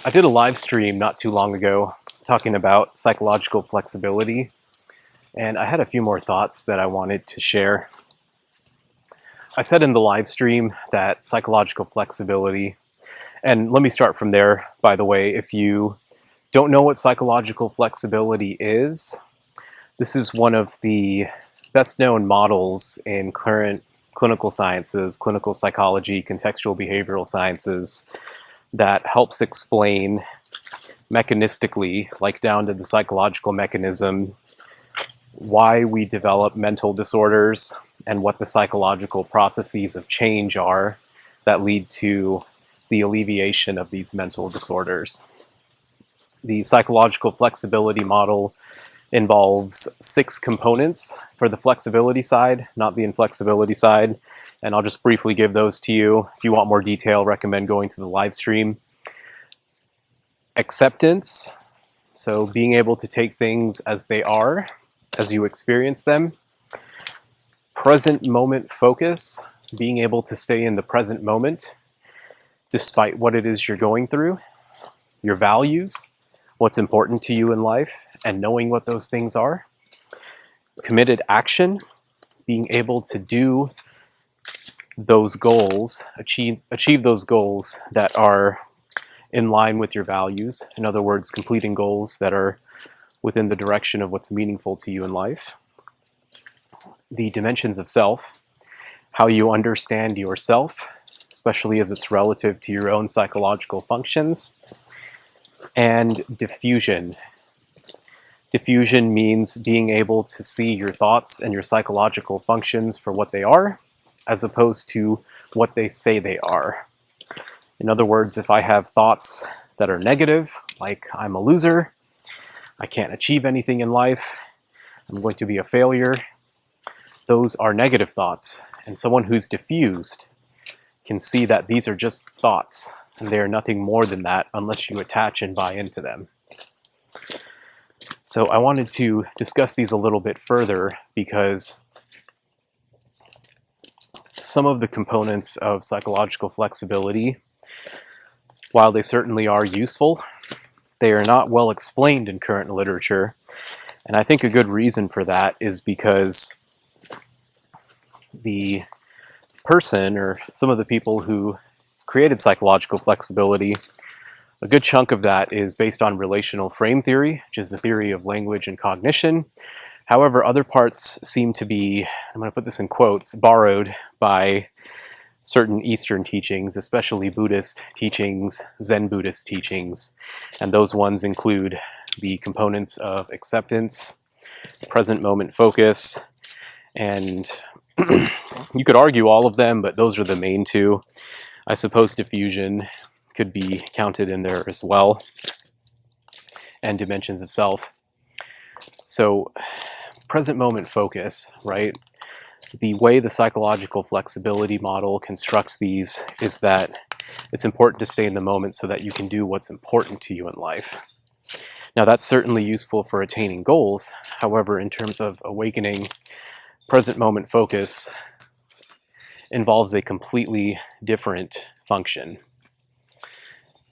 I did a live stream not too long ago talking about psychological flexibility, and I had a few more thoughts that I wanted to share. I said in the live stream that psychological flexibility, and let me start from there, by the way, if you don't know what psychological flexibility is, this is one of the best known models in current clinical sciences, clinical psychology, contextual behavioral sciences, that helps explain mechanistically, like down to the psychological mechanism, why we develop mental disorders and what the psychological processes of change are that lead to the alleviation of these mental disorders. The psychological flexibility model involves 6 components for the flexibility side, not the inflexibility side. And I'll just briefly give those to you. If you want more detail, recommend going to the live stream. Acceptance, so being able to take things as they are, as you experience them. Present moment focus, being able to stay in the present moment despite what it is you're going through. Your values, what's important to you in life, and knowing what those things are. Committed action, being able to do those goals, achieve those goals that are in line with your values. In other words, completing goals that are within the direction of what's meaningful to you in life. The dimensions of self, how you understand yourself, especially as it's relative to your own psychological functions. And diffusion. Diffusion means being able to see your thoughts and your psychological functions for what they are, as opposed to what they say they are. In other words, if I have thoughts that are negative, like I'm a loser, I can't achieve anything in life, I'm going to be a failure, those are negative thoughts. And someone who's diffused can see that these are just thoughts, and they are nothing more than that unless you attach and buy into them. So I wanted to discuss these a little bit further because some of the components of psychological flexibility, while they certainly are useful, they are not well explained in current literature. And I think a good reason for that is because the person, or some of the people who created psychological flexibility, a good chunk of that is based on relational frame theory, which is the theory of language and cognition. However, other parts seem to be, I'm going to put this in quotes, borrowed by certain Eastern teachings, especially Buddhist teachings, Zen Buddhist teachings. And those ones include the components of acceptance, present moment focus, and you could argue all of them, but those are the main 2. I suppose diffusion could be counted in there as well, and dimensions of self. So present moment focus, right? The way the psychological flexibility model constructs these is that it's important to stay in the moment so that you can do what's important to you in life. Now, that's certainly useful for attaining goals. However, in terms of awakening, present moment focus involves a completely different function.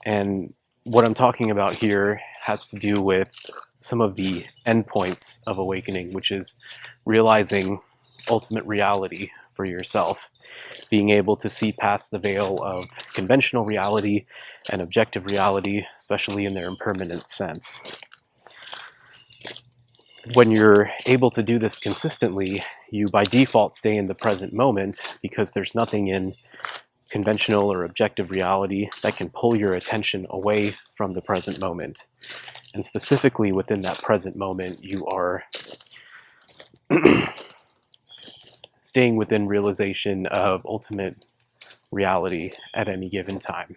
And what I'm talking about here has to do with some of the endpoints of awakening, which is realizing ultimate reality for yourself, being able to see past the veil of conventional reality and objective reality, especially in their impermanent sense. When you're able to do this consistently, you by default stay in the present moment because there's nothing in conventional or objective reality that can pull your attention away from the present moment. And specifically within that present moment, you are staying within realization of ultimate reality at any given time.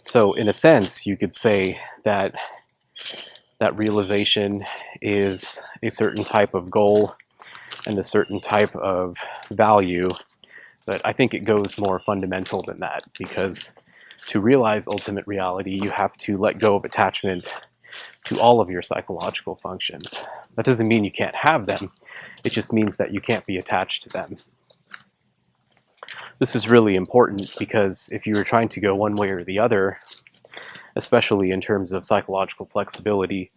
So in a sense, you could say that that realization is a certain type of goal and a certain type of value, but I think it goes more fundamental than that, because to realize ultimate reality, you have to let go of attachment to all of your psychological functions. That doesn't mean you can't have them, it just means that you can't be attached to them. This is really important because if you were trying to go one way or the other, especially in terms of psychological flexibility,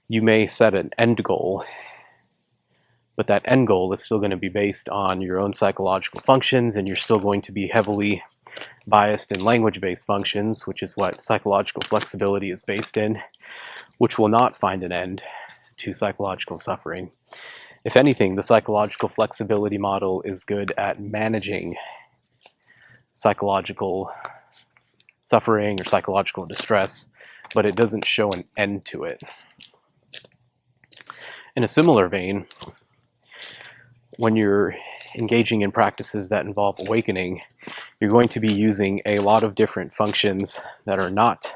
you may set an end goal, but that end goal is still going to be based on your own psychological functions, and you're still going to be heavily biased in language-based functions, which is what psychological flexibility is based in, which will not find an end to psychological suffering. If anything, the psychological flexibility model is good at managing psychological suffering or psychological distress, but it doesn't show an end to it. In a similar vein, when you're engaging in practices that involve awakening, you're going to be using a lot of different functions that are not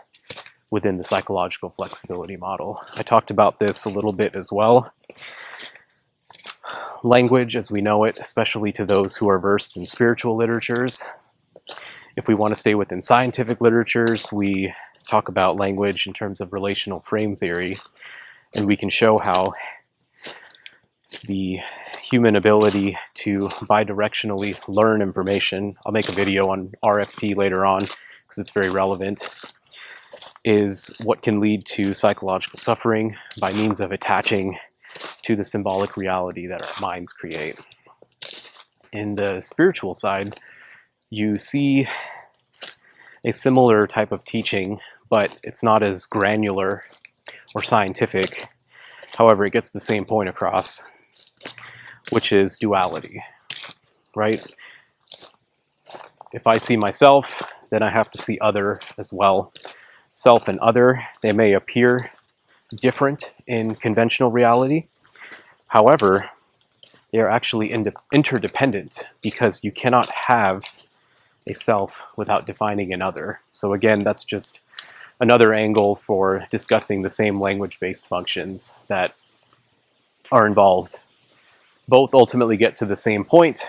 within the psychological flexibility model. I talked about this a little bit as well. Language as we know it, especially to those who are versed in spiritual literatures. If we want to stay within scientific literatures, we talk about language in terms of relational frame theory, and we can show how the human ability to bidirectionally learn information, I'll make a video on RFT later on because it's very relevant, is what can lead to psychological suffering by means of attaching to the symbolic reality that our minds create. In the spiritual side, you see a similar type of teaching, but it's not as granular or scientific. However, it gets the same point across, which is duality, right? If I see myself, then I have to see other as well. Self and other, they may appear different in conventional reality. However, they are actually interdependent because you cannot have a self without defining an other. So again, that's just another angle for discussing the same language-based functions that are involved. Both ultimately get to the same point,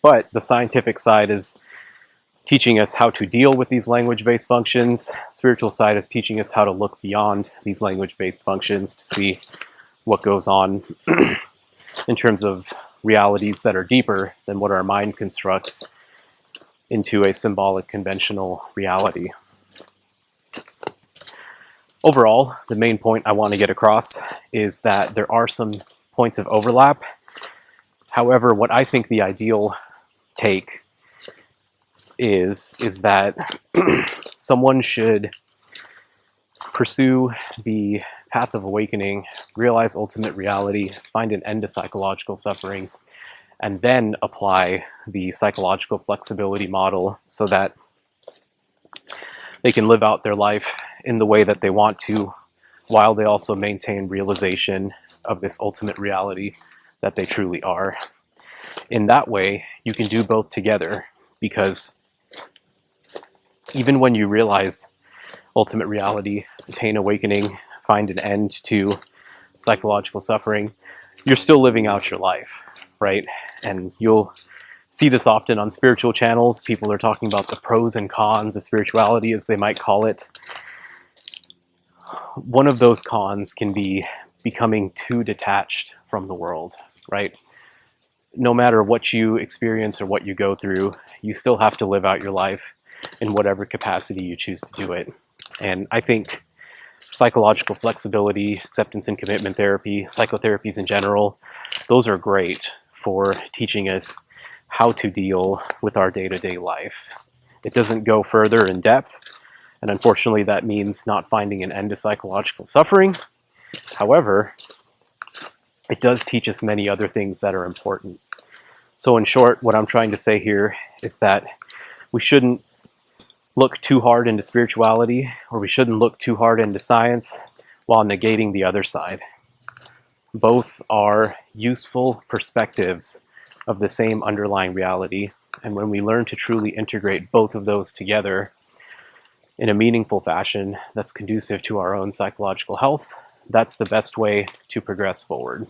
but the scientific side is teaching us how to deal with these language-based functions. Spiritual side is teaching us how to look beyond these language-based functions to see what goes on in terms of realities that are deeper than what our mind constructs into a symbolic conventional reality. Overall, the main point I want to get across is that there are some points of overlap. However, what I think the ideal take is that someone should pursue the path of awakening, realize ultimate reality, find an end to psychological suffering, and then apply the psychological flexibility model so that they can live out their life in the way that they want to, while they also maintain realization of this ultimate reality that they truly are. In that way, you can do both together, because even when you realize ultimate reality, attain awakening, find an end to psychological suffering, you're still living out your life, right? And you'll see this often on spiritual channels. People are talking about the pros and cons of spirituality, as they might call it. One of those cons can be becoming too detached from the world, right? No matter what you experience or what you go through, you still have to live out your life in whatever capacity you choose to do it. And I think psychological flexibility, acceptance and commitment therapy, psychotherapies in general, those are great for teaching us how to deal with our day-to-day life. It doesn't go further in depth, and unfortunately that means not finding an end to psychological suffering. However, it does teach us many other things that are important. So in short, what I'm trying to say here is that we shouldn't look too hard into spirituality, or we shouldn't look too hard into science while negating the other side. Both are useful perspectives of the same underlying reality, and when we learn to truly integrate both of those together in a meaningful fashion that's conducive to our own psychological health, that's the best way to progress forward.